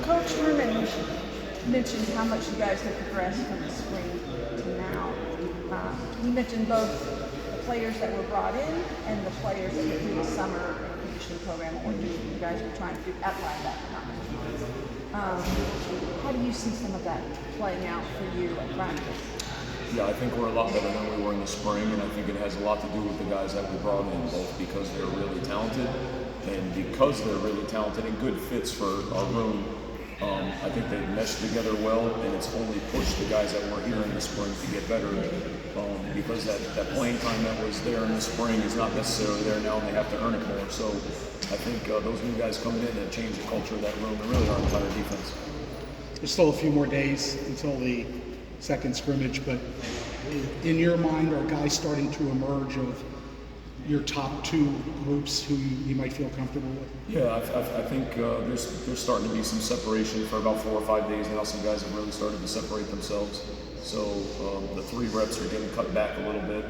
Coach Herman mentioned how much you guys have progressed from the spring to now. He mentioned both the players that were brought in and the players that went through the summer conditioning program, or you guys were trying to do at linebacker, not defense. How do you see some of that playing out for you at practice? Yeah, I think we're a lot better than we were in the spring, and I think it has a lot to do with the guys that we brought in, both because they're really talented and because they're really talented and good fits for our room. I think they've meshed together well, and it's only pushed the guys that were here in the spring to get better because that playing time that was there in the spring is not necessarily there now, and they have to earn it more. So I think those new guys coming in have changed the culture of that room and really our entire defense. There's still a few more days until the second scrimmage, but in your mind, are guys starting to emerge of your top two groups who you might feel comfortable with? Yeah, I think there's starting to be some separation for about 4 or 5 days now. Some guys have really started to separate themselves. So the 3 reps are getting cut back a little bit.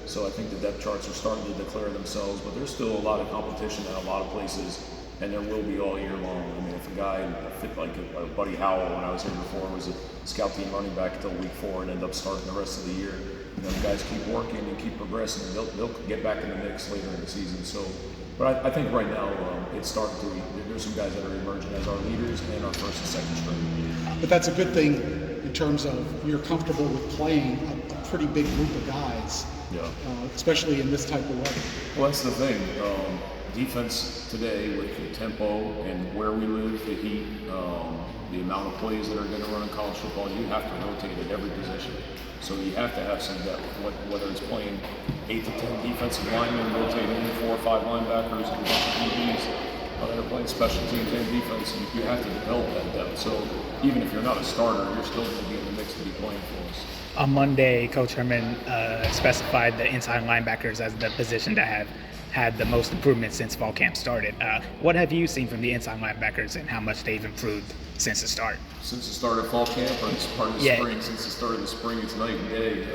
So I think the depth charts are starting to declare themselves, but there's still a lot of competition at a lot of places, and there will be all year long. I mean, if a guy fit like a Buddy Howell when I was here before was a scout team running back until week 4 and end up starting the rest of the year, you know, the guys keep working and keep progressing, and they'll get back in the mix later in the season. So, but I think right now it's starting to. There's some guys that are emerging as our leaders and our first and second string. But that's a good thing in terms of you're comfortable with playing a pretty big group of guys, Yeah. Especially in this type of weather. Well, that's the thing. Defense today, with the tempo and where we live, the heat, the amount of plays that are going to run in college football, you have to rotate at every position. So you have to have some depth, whether it's playing 8 to 10 defensive linemen, rotating in 4 or 5 linebackers, and a bunch of DBs, that are playing special teams and defense, you have to develop that depth. So even if you're not a starter, you're still going to be in the mix to be playing for us. On Monday, Coach Herman specified the inside linebackers as the position that have had the most improvement since fall camp started. What have you seen from the inside linebackers and how much they've improved since the start? Since the start of fall camp, or this part of the spring? Since the start of the spring, it's night and day.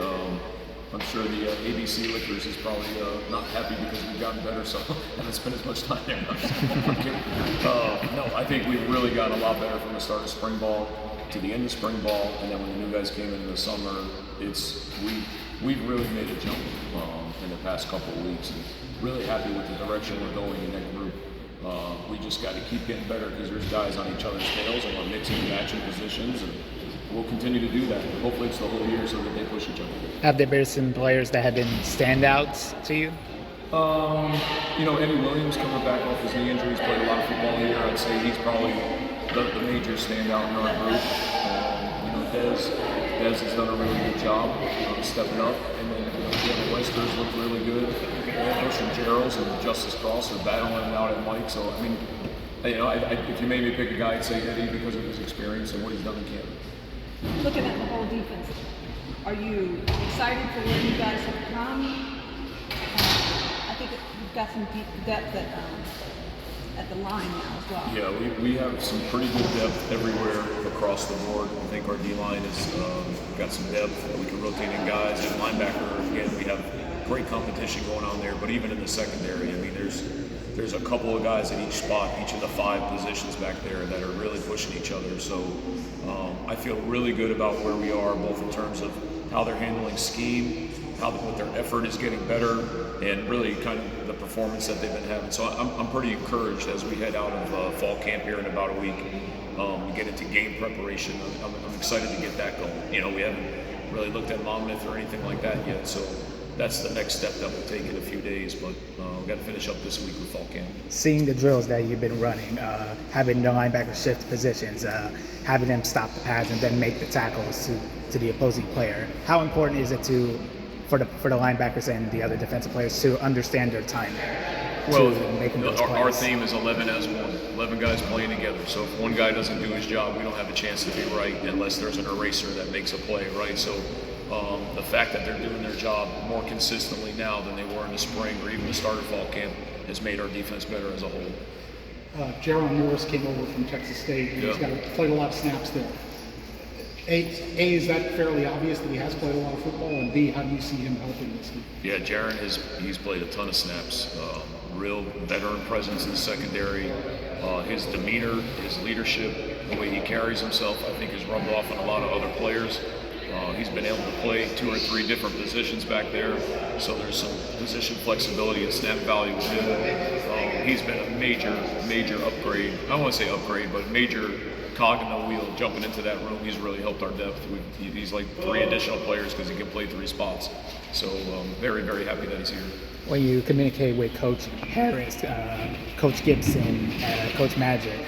I'm sure the ABC Liquors is probably not happy because we've gotten better, so I haven't spent as much time there. No, I think we've really gotten a lot better from the start of spring ball to the end of spring ball, and then when the new guys came in the summer, we've really made a jump in the past couple of weeks, and really happy with the direction we're going in that group. We just got to keep getting better because there's guys on each other's tails, and we're mixing and matching positions, and we'll continue to do that. Hopefully it's the whole year so that they push each other. Have there been some players that have been standouts to you? You know, Eddie Williams coming back off his knee injury, he's played a lot of football here. I'd say he's probably the major standout in our group. You know, Dez has done a really good job stepping up, and then the Westers look really good. Jarrett Jerrels and Justice Cross are battling it out at Mike. So I mean, you know, if you made me pick a guy, I'd say Eddie because of his experience and what he's done in camp. Looking at the whole defense, are you excited for where you guys have come? I think you've got some deep depth at the line now as well. Yeah, we have some pretty good depth everywhere across the board. I think our D-line has got some depth. We can rotate in guys. At linebacker, again, we have great competition going on there, but even in the secondary, I mean, there's a couple of guys at each spot, each of the 5 positions back there that are really pushing each other. So I feel really good about where we are, both in terms of how they're handling scheme, what their effort is getting better, and really kind of the performance that they've been having. So I'm pretty encouraged as we head out of fall camp here in about a week. We get into game preparation. I'm excited to get that going. You know, we haven't really looked at Monmouth or anything like that yet, so that's the next step that we'll take in a few days, but we've got to finish up this week with fall camp. Seeing the drills that you've been running, having the linebackers shift positions, having them stop the pads and then make the tackles to the opposing player, how important is it for the linebackers and the other defensive players to understand their timing? Well, our theme is 11 as one. 11 guys playing together. So if one guy doesn't do his job, we don't have a chance to be right unless there's an eraser that makes a play, right? So the fact that they're doing their job more consistently now than they were in the spring or even the start of fall camp has made our defense better as a whole. Jaron Morris came over from Texas State. And He's played a lot of snaps there. A, is that fairly obvious that he has played a lot of football? And B, how do you see him helping this team? Yeah, Jaron he's played a ton of snaps. Real veteran presence in the secondary. His demeanor, his leadership, the way he carries himself, I think has rubbed off on a lot of other players. He's been able to play 2 or 3 different positions back there, so there's some position flexibility and snap value with him. He's been a major upgrade. I don't want to say upgrade, but major cog in the wheel jumping into that room. He's really helped our depth. He's like 3 additional players because he can play 3 spots. So very happy that he's here. When you communicate with Coach Harris, Coach Gibson, Coach Magic,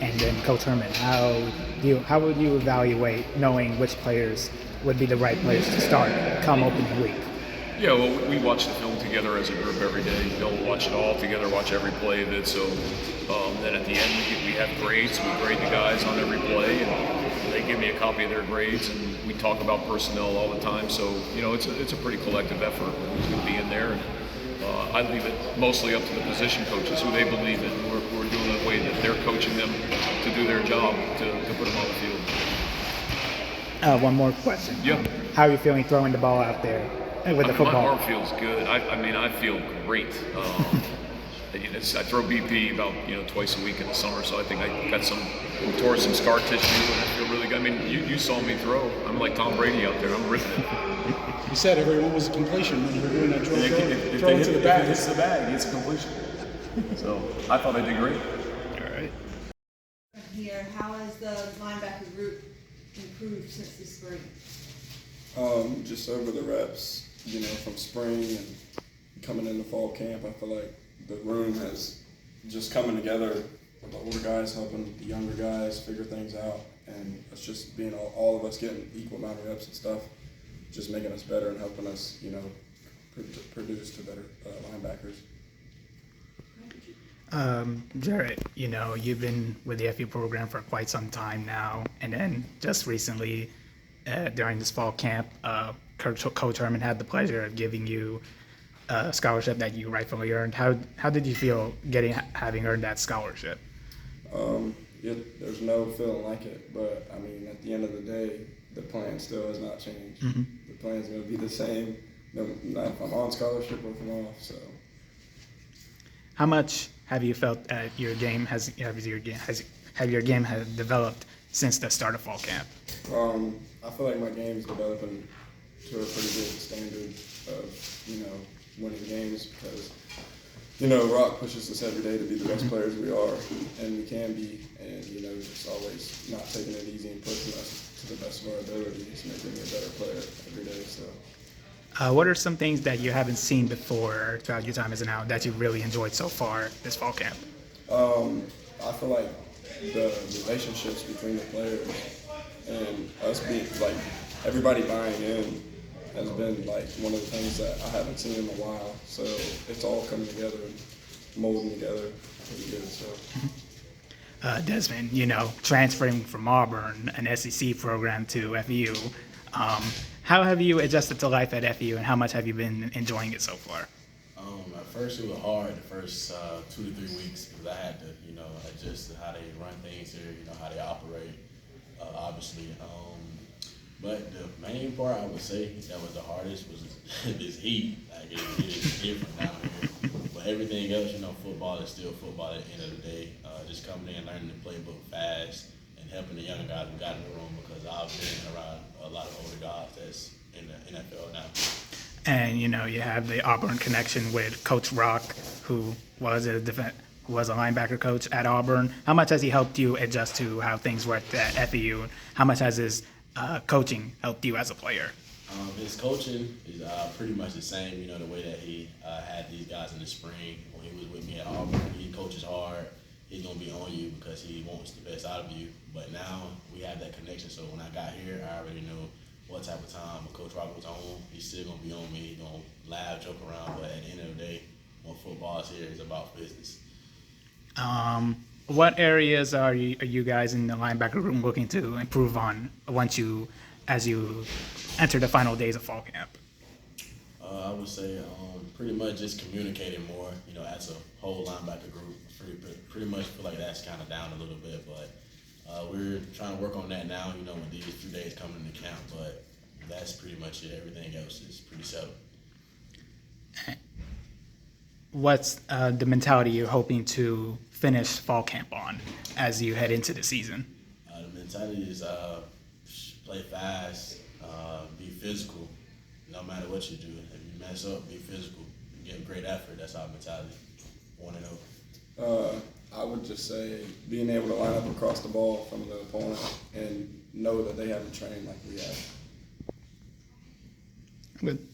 and then Coach Herman, how would you evaluate knowing which players would be the right players to start come opening week? Yeah, well, we watch the film together as a group every day. We'll watch it all together, watch every play of it. So then at the end, we have grades. We grade the guys on every play, and they give me a copy of their grades, and we talk about personnel all the time. So, it's a pretty collective effort to be in there. And I leave it mostly up to the position coaches, who they believe in. We're doing the way that they're coaching them to do their job, to put them on the field. One more question. Yeah. How are you feeling throwing the ball out there with the football? My arm feels good. I feel great. I throw BP about twice a week in the summer, so I think I got tore some scar tissue, and I feel really good. I mean, you saw me throw. I'm like Tom Brady out there. I'm ripping it. You said everyone was a completion when you were doing that throw to the bag. If it's the bag, it's a completion. So I thought I did great. All right. Here, how has the linebacker group improved since the spring? Just over the reps, from spring and coming into fall camp, I feel like the room has just coming together with the older guys helping the younger guys figure things out, and it's just being all of us getting equal amount of reps and stuff, just making us better and helping us, produce to better linebackers. Jarrett, you've been with the FAU program for quite some time now, and then just recently, during this fall camp, Coach Herman had the pleasure of giving you a scholarship that you rightfully earned. How did you feel having earned that scholarship? There's no feeling like it, but I mean, at the end of the day, the plan still has not changed. Mm-hmm. The plan's going to be the same, not if I'm on scholarship or if I'm off. So, how much have you felt your game has developed since the start of fall camp? I feel like my game's developing to a pretty good standard of winning games because Roc pushes us every day to be the best players we are and we can be, and just always not taking it easy and pushing us to the best of our abilities, making me a better player every day. So, what are some things that you haven't seen before throughout your time as an out that you really enjoyed so far this fall camp? I feel like the relationships between the players and us being like everybody buying in has been like one of the things that I haven't seen in a while. So it's all coming together and molding together pretty good. So. Desmond, transferring from Auburn, an SEC program, to FAU, how have you adjusted to life at FAU, and how much have you been enjoying it so far? At first it was hard the first 2 to 3 weeks because I had to, adjust to how they run things here, how they operate, obviously. But the main part I would say that was the hardest was this heat. Like it is different down here. But everything else, football is still football at the end of the day. Just coming in, learning the playbook fast, and helping the younger guys who got in the room because I've been around a lot of older guys that's in the NFL now. And you have the Auburn connection with Coach Roc, who was a linebacker coach at Auburn. How much has he helped you adjust to how things worked at FAU? How much has his coaching helped you as a player? His coaching is pretty much the same. The way that he had these guys in the spring when he was with me at Auburn. He coaches hard. He's gonna be on you because he wants the best out of you. But now we have that connection. So when I got here, I already knew what type of time Coach Roc was on. He's still gonna be on me. He's gonna laugh, joke around. But at the end of the day, when football is here, it's about business. What areas are you guys in the linebacker room looking to improve on as you enter the final days of fall camp? I would say pretty much just communicating more, as a whole linebacker group. Pretty much feel like that's kind of down a little bit, but we're trying to work on that now, with these 2 days coming into camp, but that's pretty much it. Everything else is pretty settled. What's the mentality you're hoping to finish fall camp on as you head into the season? The mentality is play fast, be physical, no matter what you do. If you mess up, be physical, give great effort. That's our mentality. 1-0. I would just say being able to line up across the ball from the opponent and know that they haven't trained like we have. Good.